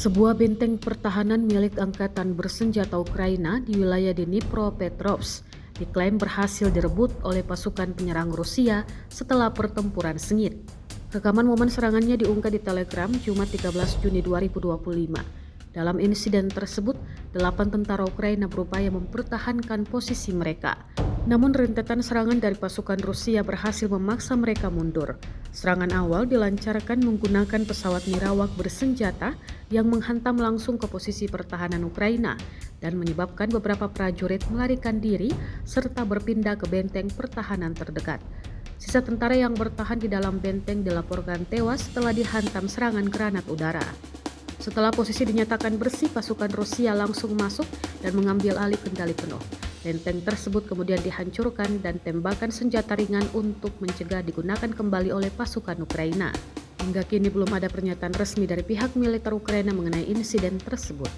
Sebuah benteng pertahanan milik Angkatan Bersenjata Ukraina di wilayah Dnipropetrovsk diklaim berhasil direbut oleh pasukan penyerang Rusia setelah pertempuran sengit. Rekaman momen serangannya diunggah di Telegram Jumat 13 Juni 2025. Dalam insiden tersebut, 8 tentara Ukraina berupaya mempertahankan posisi mereka. Namun rentetan serangan dari pasukan Rusia berhasil memaksa mereka mundur. Serangan awal dilancarkan menggunakan pesawat Mirawak bersenjata yang menghantam langsung ke posisi pertahanan Ukraina dan menyebabkan beberapa prajurit melarikan diri serta berpindah ke benteng pertahanan terdekat. Sisa tentara yang bertahan di dalam benteng dilaporkan tewas setelah dihantam serangan granat udara. Setelah posisi dinyatakan bersih, pasukan Rusia langsung masuk dan mengambil alih kendali penuh. Benteng tersebut kemudian dihancurkan dan tembakan senjata ringan untuk mencegah digunakan kembali oleh pasukan Ukraina. Hingga kini belum ada pernyataan resmi dari pihak militer Ukraina mengenai insiden tersebut.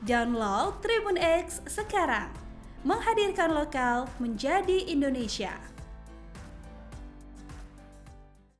Download Tribun X sekarang. Menghadirkan lokal menjadi Indonesia.